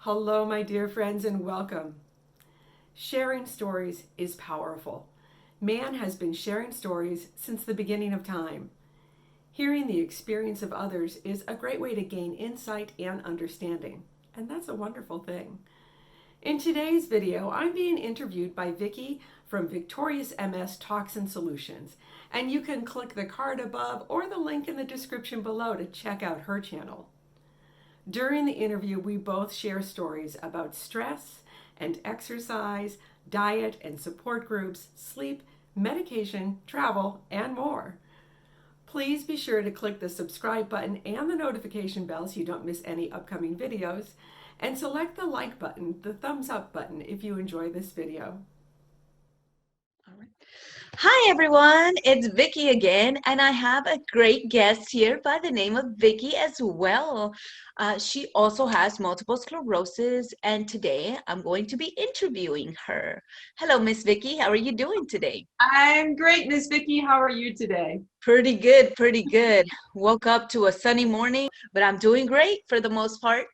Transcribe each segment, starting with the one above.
Hello, my dear friends, and welcome. Sharing stories is powerful. Man has been sharing stories since the beginning of time. Hearing the experience of others is a great way to gain insight and understanding, and that's a wonderful thing. In today's video, I'm being interviewed by Vicky from VictoriousMS Toxin Solutions, and you can click the card above or the link in the description below to check out her channel. During the interview, we both share stories about stress and exercise, diet and support groups, sleep, medication, travel, and more. Please be sure to click the subscribe button and the notification bell so you don't miss any upcoming videos, and select the like button, the thumbs up button, if you enjoy this video. All right. Hi everyone, it's Vicky again, and I have a great guest here by the name of Vicky as well. She also has multiple sclerosis, and today I'm going to be interviewing her. Hello, Miss Vicky. How are you doing today? I'm great, Miss Vicky. How are you today? Pretty good, pretty good. Woke up to a sunny morning, but I'm doing great for the most part.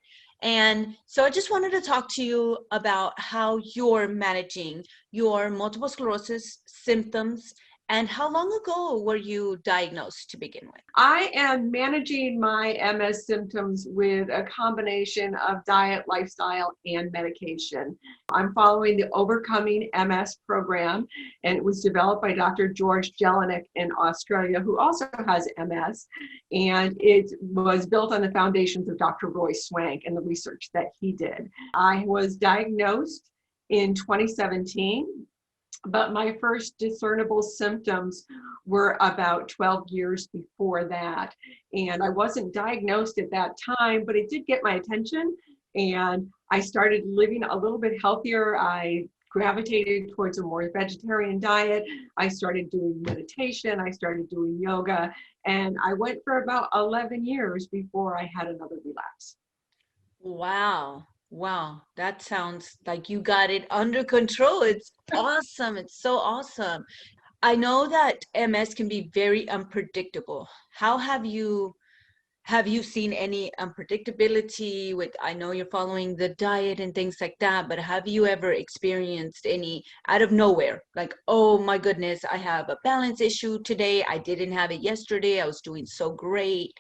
And so I just wanted to talk to you about how you're managing your multiple sclerosis symptoms and how long ago were you diagnosed to begin with? I am managing my MS symptoms with a combination of diet, lifestyle, and medication. I'm following the Overcoming MS program, and it was developed by Dr. George Jelinek in Australia, who also has MS. And it was built on the foundations of Dr. Roy Swank and the research that he did. I was diagnosed in 2017. But my first discernible symptoms were about 12 years before that. And I wasn't diagnosed at that time, but it did get my attention. And I started living a little bit healthier. I gravitated towards a more vegetarian diet. I started doing meditation. I started doing yoga. And I went for about 11 years before I had another relapse. Wow. Wow. That sounds like you got it under control. It's awesome. It's so awesome. I know that MS can be very unpredictable. How have you seen any unpredictability with, I know you're following the diet and things like that, but have you ever experienced any out of nowhere, like, oh my goodness, I have a balance issue today. I didn't have it yesterday. I was doing so great.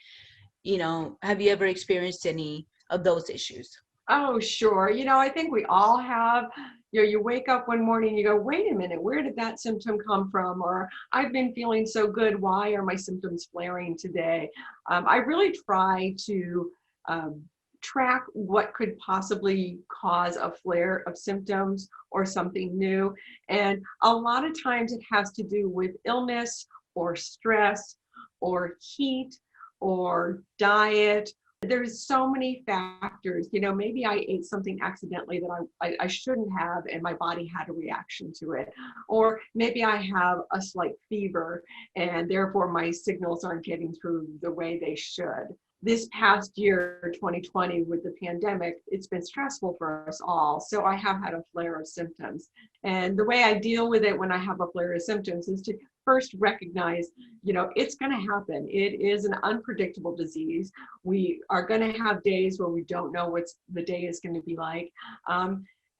Have you ever experienced any of those issues? Oh, sure. I think we all have, you wake up one morning, you go, wait a minute, where did that symptom come from? Or I've been feeling so good. Why are my symptoms flaring today? I really try to um, track what could possibly cause a flare of symptoms or something new. And a lot of times it has to do with illness or stress or heat or diet. There's so many factors. Maybe I ate something accidentally that I shouldn't have, and my body had a reaction to it. Or maybe I have a slight fever, and therefore my signals aren't getting through the way they should. This past year, 2020, with the pandemic, it's been stressful for us all. So I have had a flare of symptoms. And the way I deal with it when I have a flare of symptoms is to first recognize, it's going to happen. It is an unpredictable disease. We are going to have days where we don't know what the day is going to be like.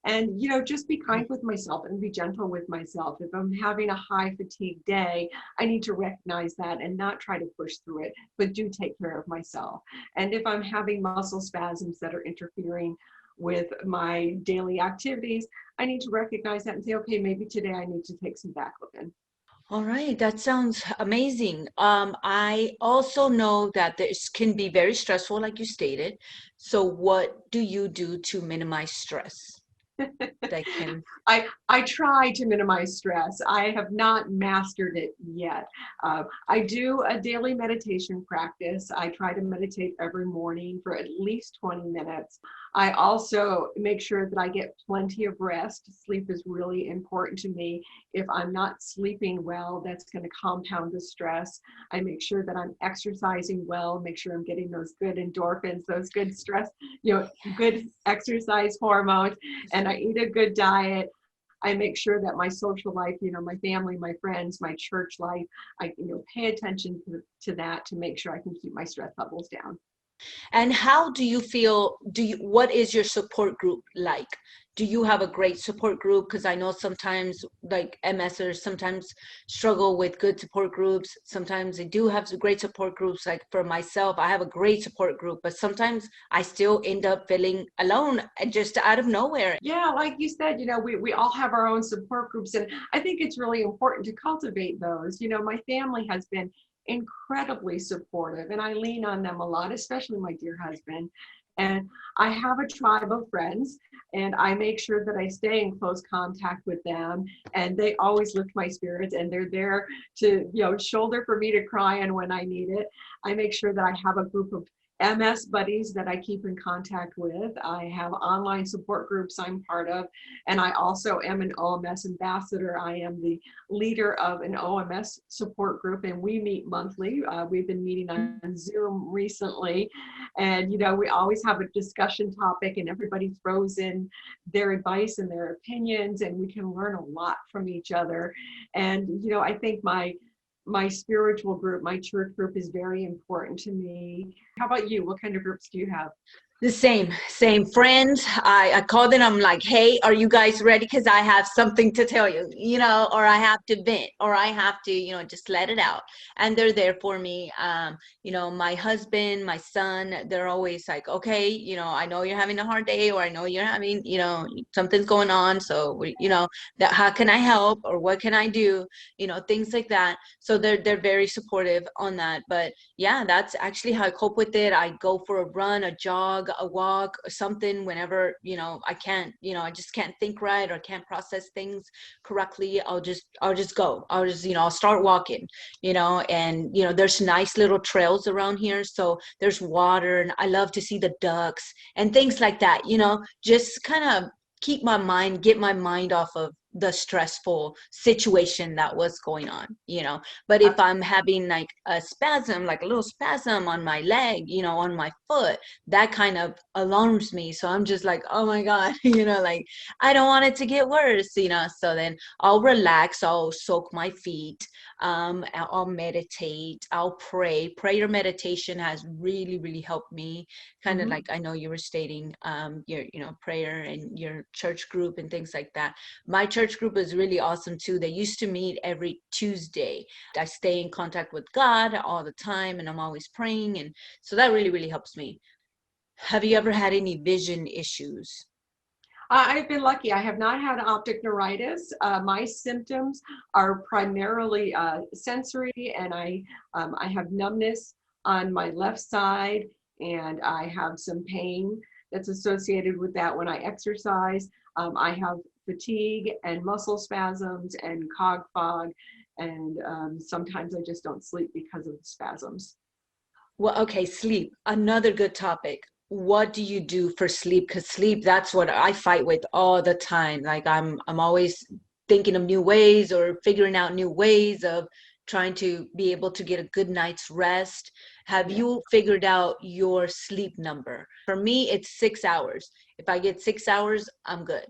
And just be kind with myself and be gentle with myself. If I'm having a high fatigue day, I need to recognize that and not try to push through it, but do take care of myself. And if I'm having muscle spasms that are interfering with my daily activities, I need to recognize that and say, okay, maybe today I need to take some baclofen. All right, that sounds amazing. I also know that this can be very stressful, like you stated. So what do you do to minimize stress that can? I try to minimize stress. I have not mastered it yet. I do a daily meditation practice. I try to meditate every morning for at least 20 minutes. I also make sure that I get plenty of rest. Sleep is really important to me. If I'm not sleeping well, that's going to compound the stress. I make sure that I'm exercising well, make sure I'm getting those good endorphins, those good stress, good exercise hormones, and I eat a good diet. I make sure that my social life, my family, my friends, my church life, I, pay attention to that to make sure I can keep my stress levels down. And how do you feel, what is your support group like? Do you have a great support group? Because I know sometimes like MSers sometimes struggle with good support groups. Sometimes they do have some great support groups. Like for myself, I have a great support group, but sometimes I still end up feeling alone and just out of nowhere. Yeah, like you said, we all have our own support groups, and I think it's really important to cultivate those. My family has been incredibly supportive, and I lean on them a lot, especially my dear husband. And I have a tribe of friends, and I make sure that I stay in close contact with them, and they always lift my spirits, and they're there to, shoulder for me to cry on when I need it. I make sure that I have a group of MS buddies that I keep in contact with. I have online support groups I'm part of, and I also am an OMS ambassador. I am the leader of an OMS support group, and we meet monthly. We've been meeting on Zoom recently, and we always have a discussion topic, and everybody throws in their advice and their opinions, and we can learn a lot from each other. And I think my spiritual group, my church group is very important to me. How about you? What kind of groups do you have? The same friends. I call them. I'm like, hey, are you guys ready? Because I have something to tell you, or I have to vent, or I have to, just let it out. And they're there for me. My husband, my son, they're always like, okay, I know you're having a hard day, or I know you're having, something's going on. So, that how can I help, or what can I do? Things like that. So they're very supportive on that. But yeah, that's actually how I cope with it. I go for a run, a jog, a walk, or something whenever I can't, I just can't think right or can't process things correctly. I'll just go. I'll start walking, and there's nice little trails around here, so there's water, and I love to see the ducks and things like that. Just kind of get my mind off of the stressful situation that was going on. But if I'm having like a spasm, like a little spasm on my leg, on my foot, that kind of alarms me. So I'm just like, oh my God, like I don't want it to get worse, so then I'll relax, I'll soak my feet, I'll meditate, I'll pray. Prayer meditation has really, really helped me. Kind of like, I know you were stating your, prayer and your church group and things like that. My church group is really awesome too. They used to meet every Tuesday. I stay in contact with God all the time, and I'm always praying. And so that really, really helps me. Have you ever had any vision issues? I've been lucky. I have not had optic neuritis. My symptoms are primarily sensory, and I have numbness on my left side, and I have some pain that's associated with that when I exercise. I have fatigue and muscle spasms and cog fog, and sometimes I just don't sleep because of the spasms. Well, okay, sleep. Another good topic. What do you do for sleep? Because sleep, that's what I fight with all the time. Like I'm always thinking of new ways or figuring out new ways of trying to be able to get a good night's rest. Have you figured out your sleep number? For me, it's 6 hours. If I get 6 hours, I'm good.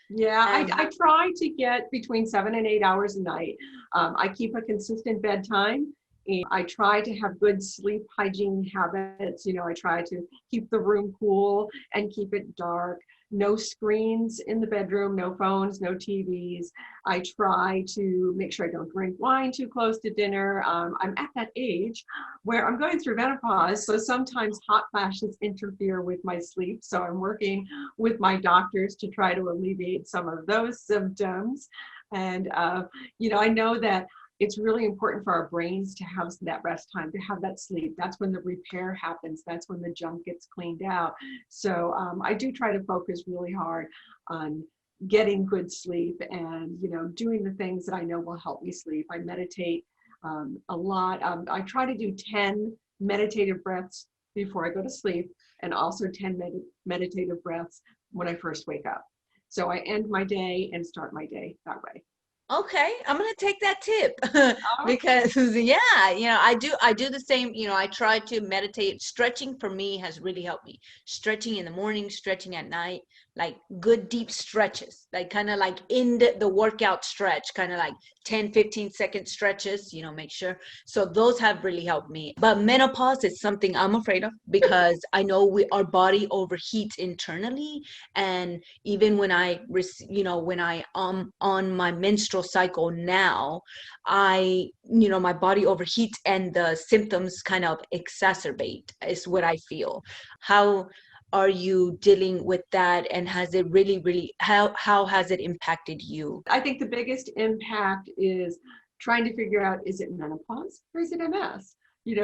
Yeah, And I try to get between 7 and 8 hours a night. I keep a consistent bedtime, and I try to have good sleep hygiene habits. I try to keep the room cool and keep it dark. No screens in the bedroom, no phones, no TVs. I try to make sure I don't drink wine too close to dinner. I'm at that age where I'm going through menopause, so sometimes hot flashes interfere with my sleep. So I'm working with my doctors to try to alleviate some of those symptoms. And, I know that it's really important for our brains to have that rest time, to have that sleep. That's when the repair happens. That's when the junk gets cleaned out. So I do try to focus really hard on getting good sleep and, doing the things that I know will help me sleep. I meditate a lot. I try to do 10 meditative breaths before I go to sleep, and also 10 meditative breaths when I first wake up. So I end my day and start my day that way. Okay, I'm gonna take that tip Oh, because yeah, I do the same, I try to meditate. Stretching for me has really helped me. Stretching in the morning, stretching at night, like good deep stretches, like kind of like in the workout stretch, kind of like 10-15 second stretches, make sure. So those have really helped me. But menopause is something I'm afraid of because I know our body overheats internally, and even when when I on my menstrual cycle now, my body overheats and the symptoms kind of exacerbate is what I feel. How are you dealing with that, and has it really how has it impacted you? I think the biggest impact is trying to figure out, is it menopause or is it MS?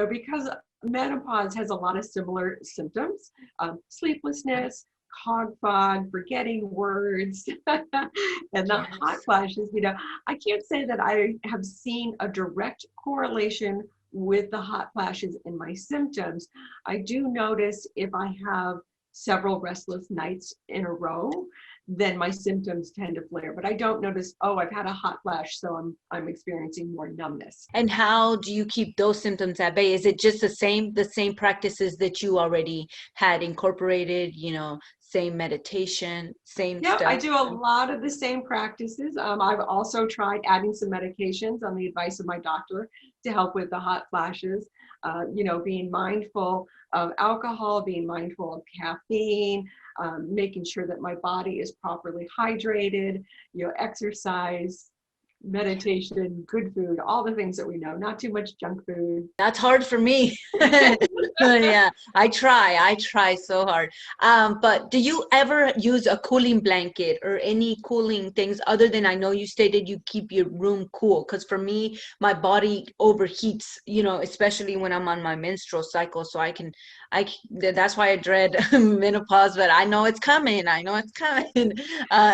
Because menopause has a lot of similar symptoms, sleeplessness, cog fog, forgetting words, and the hot Yes. flashes. I can't say that I have seen a direct correlation with the hot flashes in my symptoms. I do notice if I have several restless nights in a row, then my symptoms tend to flare. But I don't notice, oh, I've had a hot flash, so I'm experiencing more numbness. And how do you keep those symptoms at bay? Is it just the same practices that you already had incorporated, same meditation, same Yep, I stuff? do a lot of the same practices. I've also tried adding some medications on the advice of my doctor to help with the hot flashes. Being mindful of alcohol, being mindful of caffeine, making sure that my body is properly hydrated, exercise, meditation, good food, all the things that we know, not too much junk food. That's hard for me. Yeah, I try so hard. But do you ever use a cooling blanket or any cooling things other than, I know you stated you keep your room cool? Because for me, my body overheats, especially when I'm on my menstrual cycle. So that's why I dread menopause, but I know it's coming. I know it's coming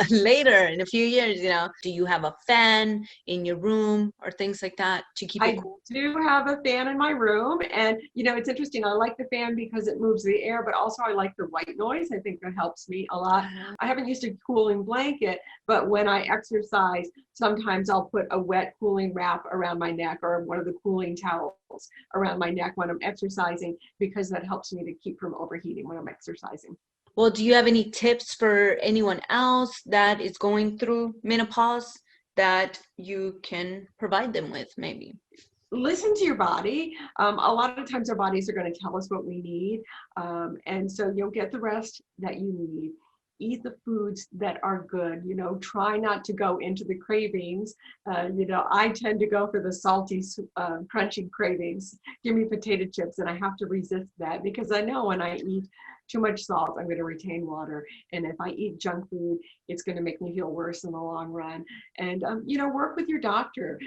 later in a few years, Do you have a fan in your room or things like that to keep it I cool? do have a fan in my room, and it's interesting. I like the fan because it moves the air, but also I like the white noise. I think that helps me a lot. I haven't used a cooling blanket, but when I exercise, sometimes I'll put a wet cooling wrap around my neck or one of the cooling towels around my neck when I'm exercising, because that helps me to keep from overheating when I'm exercising. Well, do you have any tips for anyone else that is going through menopause that you can provide them with, maybe? Listen to your body. A lot of times our bodies are going to tell us what we need. And so you'll get the rest that you need. Eat the foods that are good. Try not to go into the cravings. I tend to go for the salty, crunchy cravings. Give me potato chips, and I have to resist that because I know when I eat too much salt, I'm going to retain water. And if I eat junk food, it's going to make me feel worse in the long run. And, work with your doctor.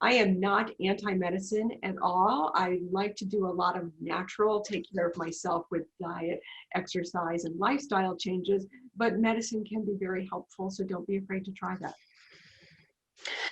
I am not anti-medicine at all. I like to do a lot of natural, take care of myself with diet, exercise, and lifestyle changes, but medicine can be very helpful, so don't be afraid to try that.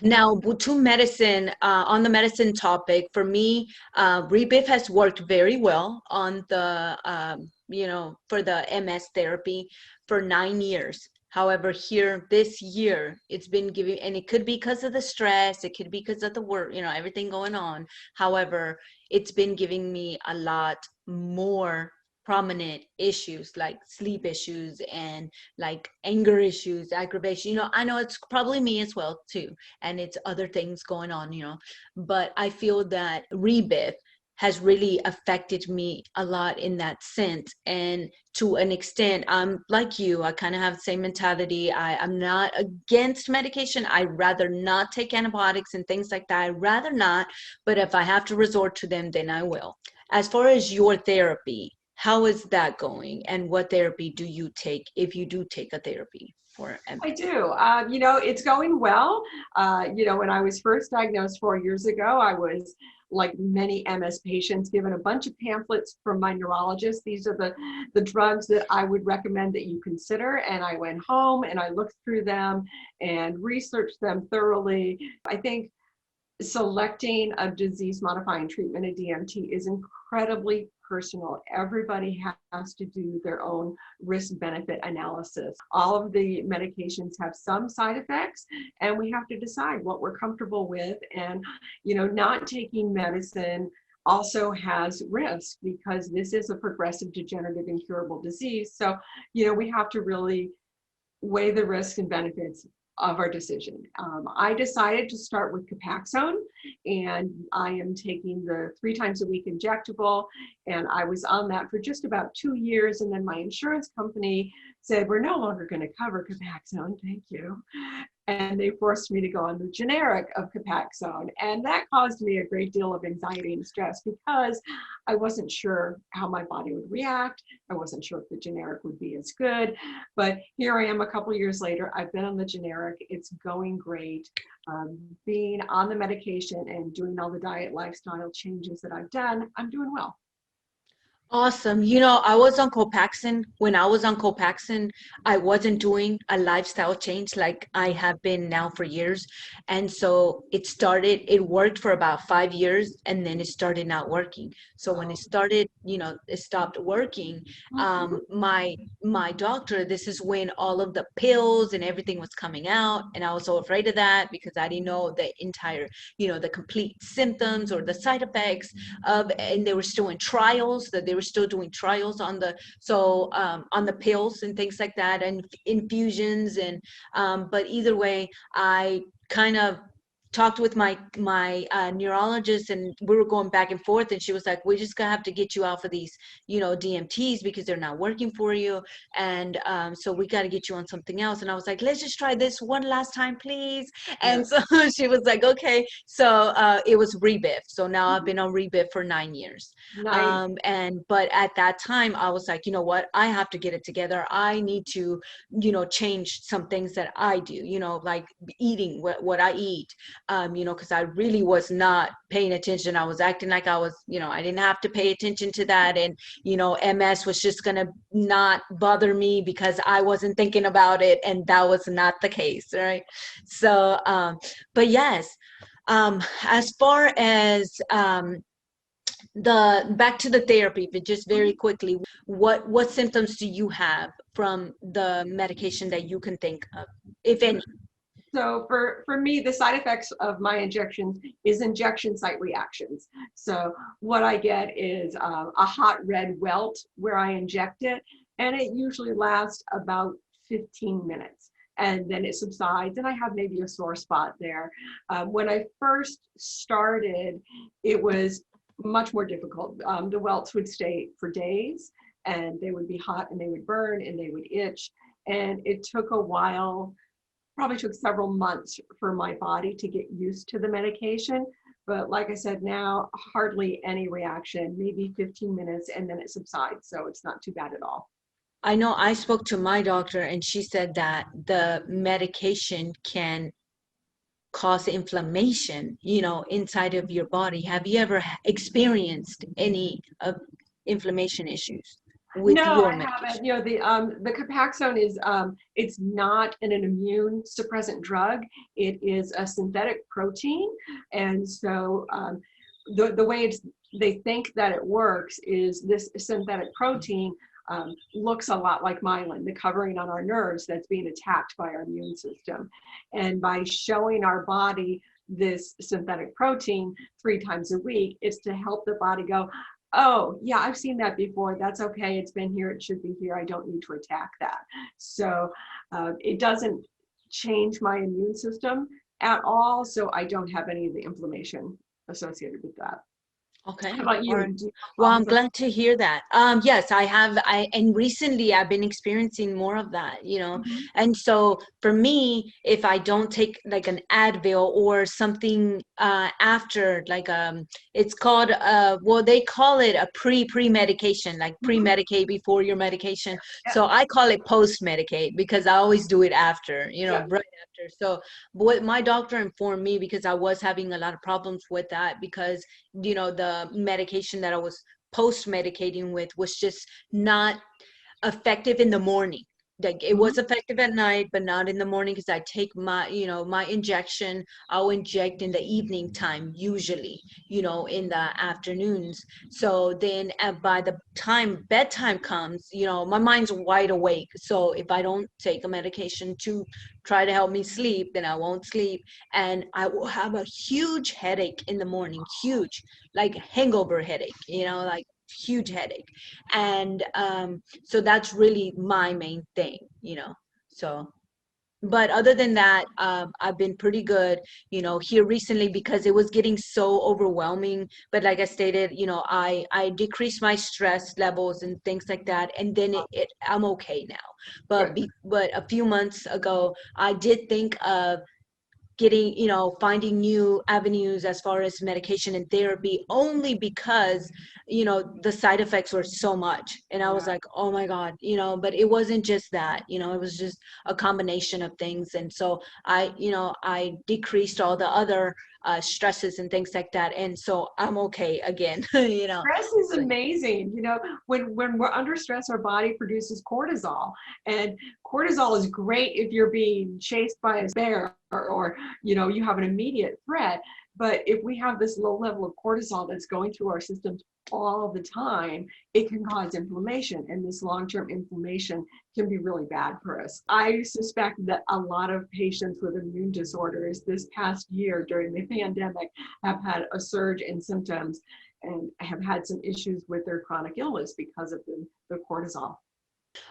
Now, to medicine, on the medicine topic, for me, Rebif has worked very well on for the MS therapy for 9 years. However, here this year, it's been giving, and it could be because of the stress, it could be because of the work, everything going on. However, it's been giving me a lot more prominent issues like sleep issues and like anger issues, aggravation. I know it's probably me as well too, and it's other things going on, but I feel that rebirth has really affected me a lot in that sense. And to an extent, I'm like you, I kind of have the same mentality. I'm not against medication. I'd rather not take antibiotics and things like that. I'd rather not, but if I have to resort to them, then I will. As far as your therapy, how is that going? And what therapy do you take if you do take a therapy for I MS? do. It's going well. When I was first diagnosed 4 years ago, I was, like many MS patients, given a bunch of pamphlets from my neurologist. These are the drugs that I would recommend that you consider. And I went home and I looked through them and researched them thoroughly. I think selecting a disease modifying treatment, a DMT, is incredibly personal. Everybody has to do their own risk benefit analysis. All of the medications have some side effects, and we have to decide what we're comfortable with. And, not taking medicine also has risk because this is a progressive, degenerative, incurable disease. So, we have to really weigh the risks and benefits of our decision. I decided to start with Copaxone, and I am taking the 3 times a week injectable, and I was on that for just about 2 years, and then my insurance company said, we're no longer going to cover Copaxone, thank you. And they forced me to go on the generic of Copaxone. And that caused me a great deal of anxiety and stress because I wasn't sure how my body would react. I wasn't sure if the generic would be as good. But here I am a couple of years later. I've been on the generic. It's going great. Being on the medication and doing all the diet lifestyle changes that I've done, I'm doing well. Awesome. You know, I was on Copaxone. When I was on Copaxone, I wasn't doing a lifestyle change like I have been now for years. And so it worked for about 5 years, and then it started not working. So when it started, it stopped working. My doctor, this is when all of the pills and everything was coming out. And I was so afraid of that because I didn't know the entire, the complete symptoms or the side effects and they were still in trials, that they were still doing trials on the pills and things like that, and infusions. And but either way, I kind of talked with my neurologist, and we were going back and forth, and she was like, we're just gonna have to get you off of these DMTs because they're not working for you, and so we got to get you on something else. And I was like, let's just try this one last time, please. And so she was like, okay. So it was Rebif. So now I've been on Rebif for 9 years. Nice. But at that time I was like, you know what, I have to get it together. I need to change some things that I do, like eating what I eat, because I really was not paying attention. I was acting like I was, I didn't have to pay attention to that. And, MS was just going to not bother me because I wasn't thinking about it. And that was not the case. Right. So, but yes, as far as, back to the therapy, but just very quickly, what symptoms do you have from the medication that you can think of, if any? So for me, the side effects of my injections is injection site reactions. So what I get is a hot red welt where I inject it, and it usually lasts about 15 minutes. And then it subsides, and I have maybe a sore spot there. When I first started, it was much more difficult. The welts would stay for days, and they would be hot, and they would burn, and they would itch. And it took a while, probably took several months for my body to get used to the medication. But like I said, now hardly any reaction, maybe 15 minutes, and then it subsides. So it's not too bad at all. I know I spoke to my doctor, and she said that the medication can cause inflammation, inside of your body. Have you ever experienced any inflammation issues with No, your I medication? haven't. The Copaxone is it's not an immune suppressant drug. It is a synthetic protein, and so the way they think that it works is this synthetic protein looks a lot like myelin, the covering on our nerves that's being attacked by our immune system. And by showing our body this synthetic protein 3 times a week, it's to help the body go, oh, yeah, I've seen that before. That's okay. It's been here. It should be here. I don't need to attack that. So it doesn't change my immune system at all. So I don't have any of the inflammation associated with that. Okay. How about you? All right. Do you Well, I'm also? glad to hear that. Yes, I have. And recently I've been experiencing more of that, Mhm. And so for me, if I don't take like an Advil or something after, like it's called well, they call it a pre-medication, like Mhm. pre-medicate before your medication. Yeah. So I call it post-medicate because I always do it after, Yeah. right after. So what my doctor informed me, because I was having a lot of problems with that, because the medication that I was post medicating with was just not effective in the morning. like it was effective at night, but not in the morning because I take my, my injection. I'll inject in the evening time, usually, in the afternoons. So then by the time bedtime comes, my mind's wide awake. So if I don't take a medication to try to help me sleep, then I won't sleep. And I will have a huge headache in the morning, huge, like hangover headache, like huge headache. And so that's really my main thing, so but other than that, I've been pretty good, here recently because it was getting so overwhelming. But like I stated, I decreased my stress levels and things like that, and then I'm okay now. But Good. but a few months ago, I did think of getting, finding new avenues as far as medication and therapy, only because, the side effects were so much. And I was Yeah. like, oh my God, but it wasn't just that, it was just a combination of things. And so I decreased all the other stresses and things like that. And so I'm okay again, Stress is So, amazing. When we're under stress, our body produces cortisol, and cortisol is great if you're being chased by a bear or you have an immediate threat. But if we have this low level of cortisol that's going through our systems all the time, it can cause inflammation, and this long-term inflammation can be really bad for us. I suspect that a lot of patients with immune disorders this past year during the pandemic have had a surge in symptoms and have had some issues with their chronic illness because of the cortisol.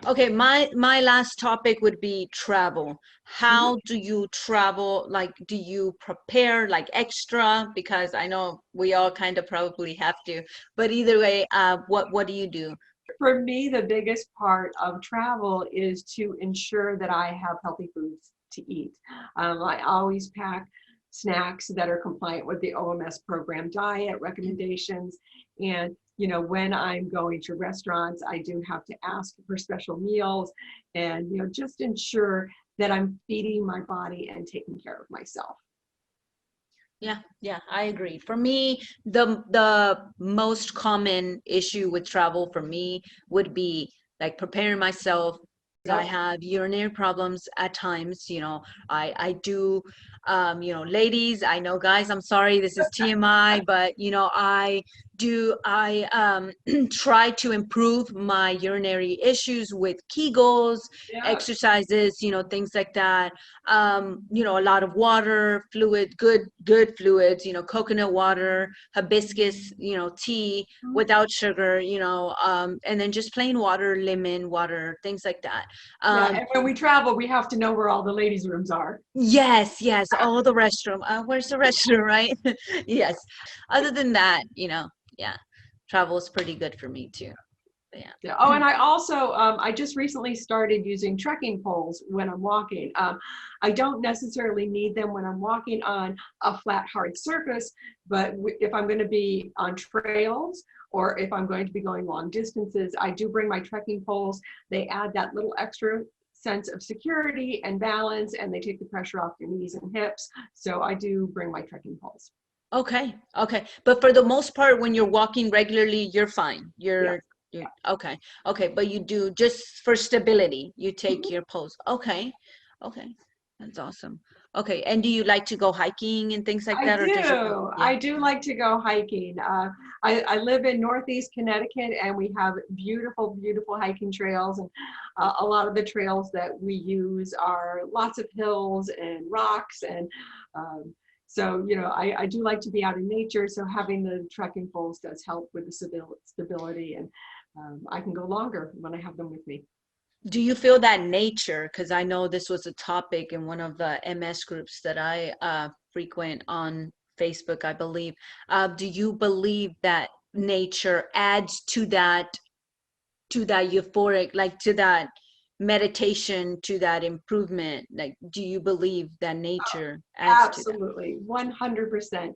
okay, my last topic would be travel. How do you travel? Like, do you prepare like extra? Because I know we all kind of probably have to, but either way, what do you do? For me, the biggest part of travel is to ensure that I have healthy foods to eat. I always pack snacks that are compliant with the OMS program diet recommendations. And when I'm going to restaurants, I do have to ask for special meals and just ensure that I'm feeding my body and taking care of myself. Yeah, I agree. For me, the most common issue with travel for me would be like preparing myself. I Yep. have urinary problems at times, I do, ladies, I know guys, I'm sorry, this is TMI, but I try to improve my urinary issues with Kegels, Yeah. exercises, things like that. A lot of water, good fluids, coconut water, hibiscus, tea without sugar, and then just plain water, lemon water, things like that. Yeah. Um, And when we travel, we have to know where all the ladies' rooms are. yes, all the restroom. Where's the restroom, right? Yes. Other than that, yeah, travel is pretty good for me too. But Yeah. Oh, yeah. and I also, I just recently started using trekking poles when I'm walking. I don't necessarily need them when I'm walking on a flat, hard surface, but if I'm going to be on trails or if I'm going to be going long distances, I do bring my trekking poles. They add that little extra sense of security and balance, and they take the pressure off your knees and hips. So I do bring my trekking poles. Okay. But for the most part, when you're walking regularly, you're fine. Yeah. You're okay. Okay, but you do just for stability, you take Mhm. your pose. Okay. That's awesome. Okay, and do you like to go hiking and things like I that, or does your do. yeah. I do like to go hiking. I live in Northeast Connecticut, and we have beautiful, beautiful hiking trails. And a lot of the trails that we use are lots of hills and rocks. And I do like to be out in nature. So having the trekking poles does help with the stability. And I can go longer when I have them with me. Do you feel that nature, because I know this was a topic in one of the MS groups that I frequent on Facebook, I believe. Do you believe that nature adds to that euphoric, like to that meditation, to that improvement? Like, do you believe that nature adds to that? Absolutely, 100%.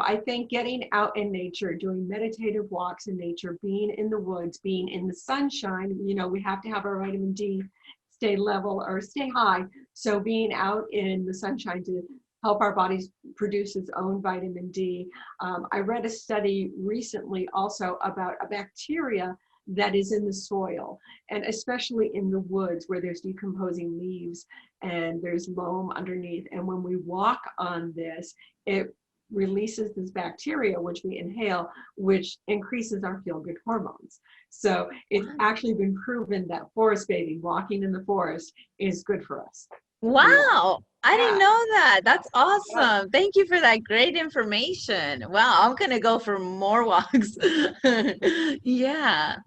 I think getting out in nature, doing meditative walks in nature, being in the woods, being in the sunshine, we have to have our vitamin D stay level or stay high. So being out in the sunshine to help our bodies produce its own vitamin D. I read a study recently also about a bacteria that is in the soil, and especially in the woods where there's decomposing leaves and there's loam underneath. And when we walk on this, it releases this bacteria, which we inhale, which increases our feel-good hormones. So it's actually been proven that forest bathing, walking in the forest, is good for us. Wow, I didn't Yeah. know that. That's Yeah. awesome. Thank you for that great information. Wow, I'm gonna go for more walks. Yeah.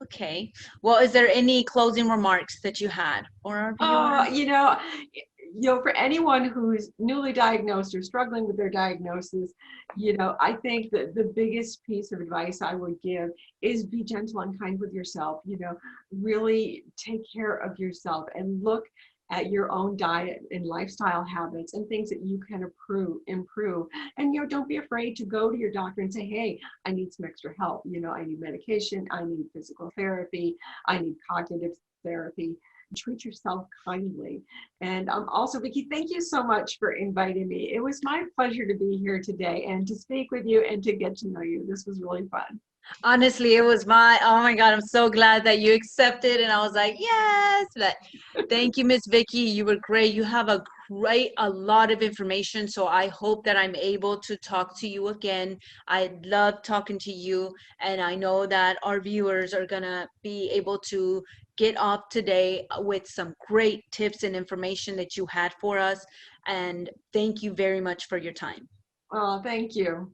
Okay. Well, is there any closing remarks that you had for our Uh, viewers? you know, for anyone who's newly diagnosed or struggling with their diagnosis, I think that the biggest piece of advice I would give is be gentle and kind with yourself. Really take care of yourself and look at your own diet and lifestyle habits and things that you can improve. And don't be afraid to go to your doctor and say, hey, I need some extra help. I need medication, I need physical therapy, I need cognitive therapy. Treat yourself kindly. And also, Vicky, thank you so much for inviting me. It was my pleasure to be here today and to speak with you and to get to know you. This was really fun. Honestly, it was oh my God, I'm so glad that you accepted. And I was like, yes. But thank you, Miss Vicky. You were great. You have a lot of information. So I hope that I'm able to talk to you again. I love talking to you. And I know that our viewers are going to be able to get off today with some great tips and information that you had for us. And thank you very much for your time. Oh, thank you.